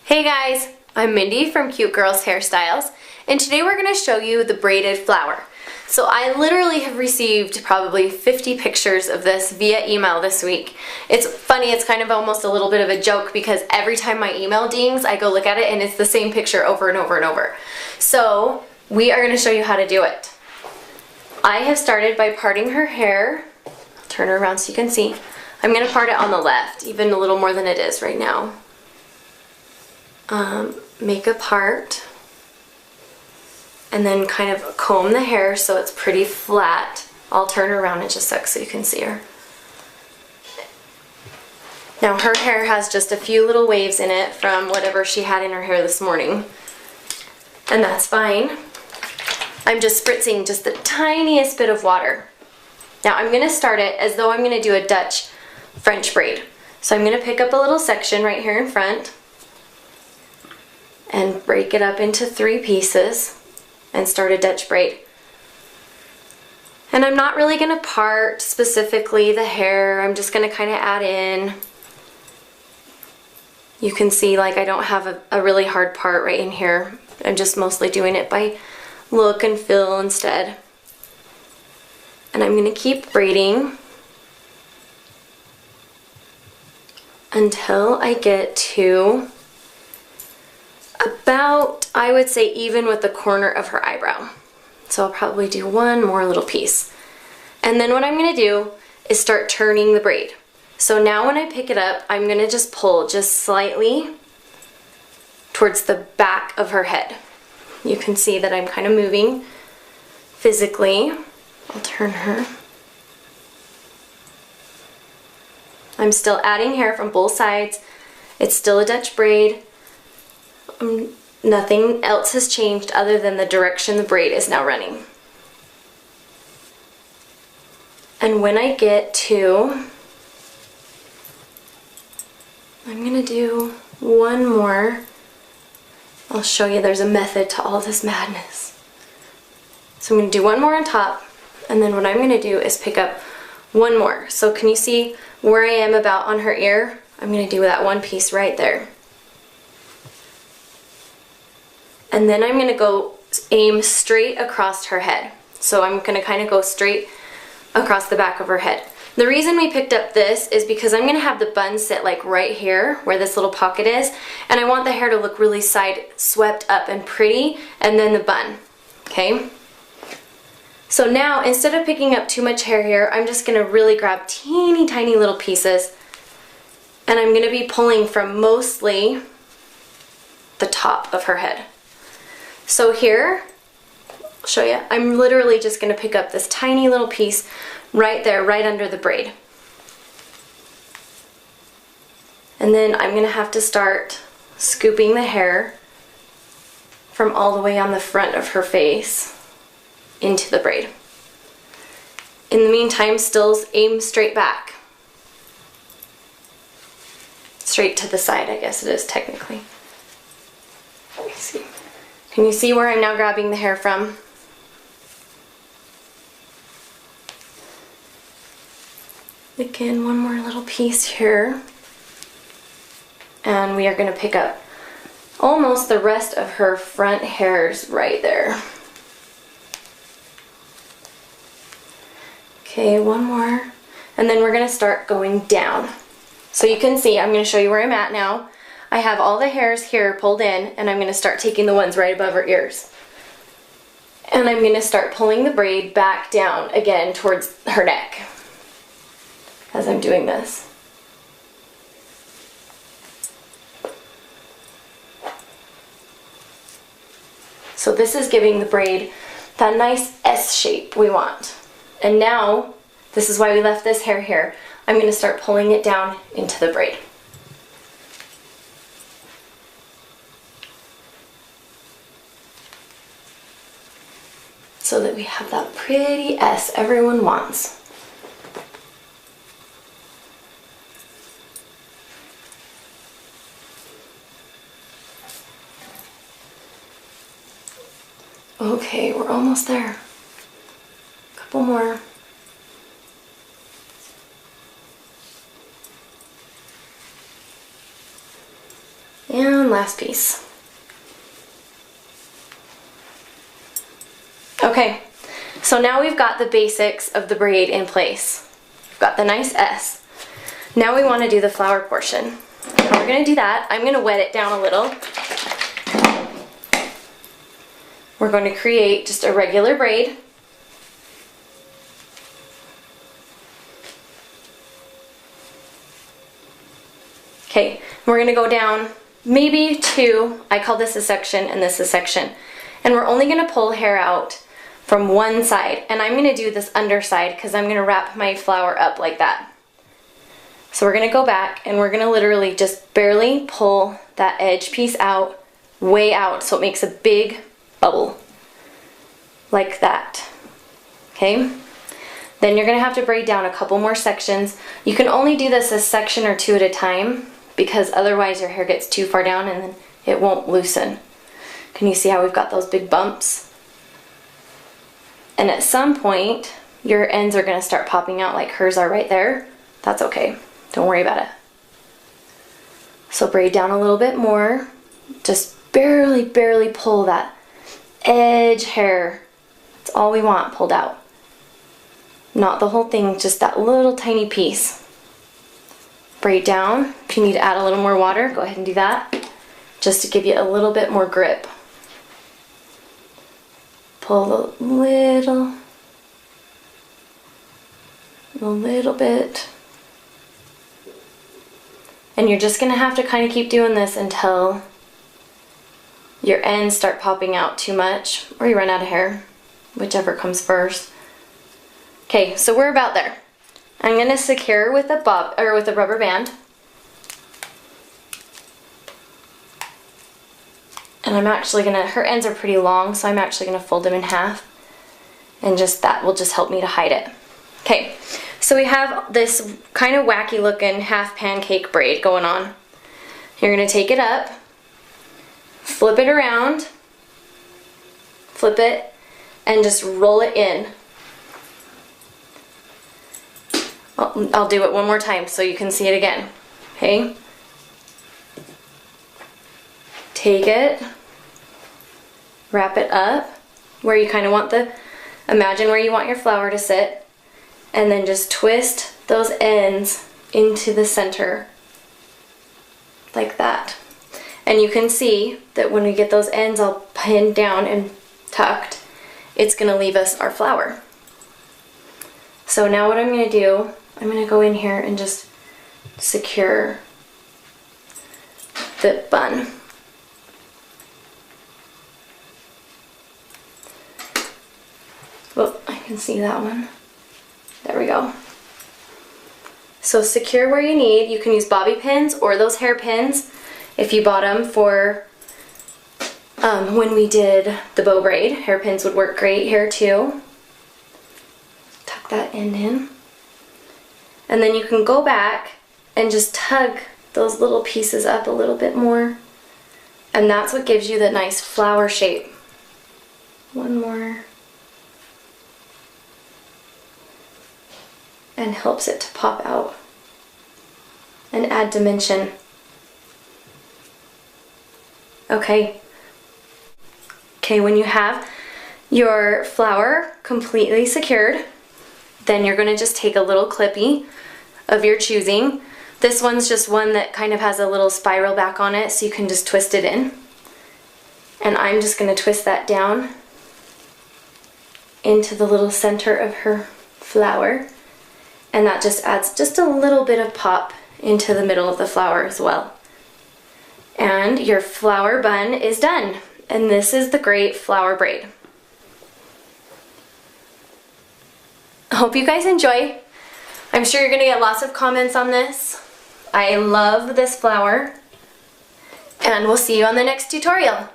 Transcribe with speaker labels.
Speaker 1: Hey guys, I'm Mindy from Cute Girls Hairstyles, and today we're going to show you the braided flower. So I literally have received probably 50 pictures of this via email this week. It's funny, it's kind of almost a little bit of a joke because every time my email dings, I go look at it and it's the same picture over and over and over. So we are going to show you how to do it. I have started by parting her hair. I'll turn her around so you can see. I'm going to part it on the left, even a little more than it is right now. Make a part and then kind of comb the hair so it's pretty flat. I'll turn her around in just a sec so you can see her. Now her hair has just a few little waves in it from whatever she had in her hair this morning, and that's fine. I'm just spritzing just the tiniest bit of water. Now I'm going to start it as though I'm going to do a Dutch French braid. So I'm going to pick up a little section right here in front and break it up into 3 pieces and start a Dutch braid. And I'm not really going to part specifically the hair, I'm just going to kind of add in. You can see like I don't have a really hard part right in here. I'm just mostly doing it by look and feel instead. And I'm going to keep braiding until I get to about, I would say, even with the corner of her eyebrow. So I'll probably do one more little piece. And then what I'm going to do is start turning the braid. So now when I pick it up, I'm going to just pull just slightly towards the back of her head. You can see that I'm kind of moving physically. I'll turn her. I'm still adding hair from both sides. It's still a Dutch braid. Nothing else has changed other than the direction the braid is now running. And when I get to, I'm going to do one more. I'll show you there's a method to all this madness. So I'm going to do one more on top, and then what I'm going to do is pick up one more. So can you see where I am about on her ear? I'm going to do that one piece right there. And then I'm going to go aim straight across her head. So I'm going to kind of go straight across the back of her head. The reason we picked up this is because I'm going to have the bun sit like right here where this little pocket is, and I want the hair to look really side swept up and pretty, and then the bun. Okay? So now instead of picking up too much hair here, I'm just going to really grab teeny tiny little pieces, and I'm going to be pulling from mostly the top of her head. So here, I'll show you, I'm literally just going to pick up this tiny little piece right there, right under the braid. And then I'm going to have to start scooping the hair from all the way on the front of her face into the braid. In the meantime, still aim straight back. Straight to the side, I guess it is technically. Let me see. Can you see where I'm now grabbing the hair from? Again, one more little piece here. And we are going to pick up almost the rest of her front hairs right there. Okay, one more. And then we're going to start going down. So you can see, I'm going to show you where I'm at now. I have all the hairs here pulled in, and I'm going to start taking the ones right above her ears. And I'm going to start pulling the braid back down again towards her neck as I'm doing this. So this is giving the braid that nice S shape we want. And now, this is why we left this hair here. I'm going to start pulling it down into the braid. So that we have that pretty S everyone wants. Okay, we're almost there. A couple more. And last piece. Okay, so now we've got the basics of the braid in place. We've got the nice S. Now we want to do the flower portion. How we're going to do that, I'm going to wet it down a little. We're going to create just a regular braid. Okay, we're going to go down maybe 2, I call this a section and this a section. And we're only going to pull hair out from one side. And I'm going to do this underside because I'm going to wrap my flower up like that. So we're going to go back and we're going to literally just barely pull that edge piece out, way out, so it makes a big bubble. Like that. Okay? Then you're going to have to braid down a couple more sections. You can only do this a section or 2 at a time, because otherwise your hair gets too far down and then it won't loosen. Can you see how we've got those big bumps? And at some point, your ends are going to start popping out like hers are right there. That's okay. Don't worry about it. So braid down a little bit more. Just barely pull that edge hair. That's all we want pulled out. Not the whole thing, just that little tiny piece. Braid down. If you need to add a little more water, go ahead and do that, just to give you a little bit more grip. Pull a little bit. And you're just going to have to kind of keep doing this until your ends start popping out too much or you run out of hair, whichever comes first. Okay, so we're about there. I'm going to secure with a with a rubber band. And I'm actually going to, her ends are pretty long, so I'm actually going to fold them in half. And just that will just help me to hide it. Okay, so we have this kind of wacky looking half pancake braid going on. You're going to take it up, flip it around, flip it, and just roll it in. I'll do it one more time so you can see it again. Okay? Take it, wrap it up where you kind of want imagine where you want your flower to sit, and then just twist those ends into the center like that. And you can see that when we get those ends all pinned down and tucked, it's going to leave us our flower. So now what I'm going to do, I'm going to go in here and just secure the bun. Oh, I can see that one. There we go. So secure where you need. You can use bobby pins or those hair pins if you bought them for when we did the bow braid. Hairpins would work great here too. Tuck that end in. And then you can go back and just tug those little pieces up a little bit more. And that's what gives you the nice flower shape. One more. And helps it to pop out and add dimension. Okay. Okay, when you have your flower completely secured, then you're going to just take a little clippy of your choosing. This one's just one that kind of has a little spiral back on it, so you can just twist it in. And I'm just going to twist that down into the little center of her flower. And that just adds just a little bit of pop into the middle of the flower as well. And your flower bun is done. And this is the great flower braid. I hope you guys enjoy. I'm sure you're going to get lots of comments on this. I love this flower. And we'll see you on the next tutorial.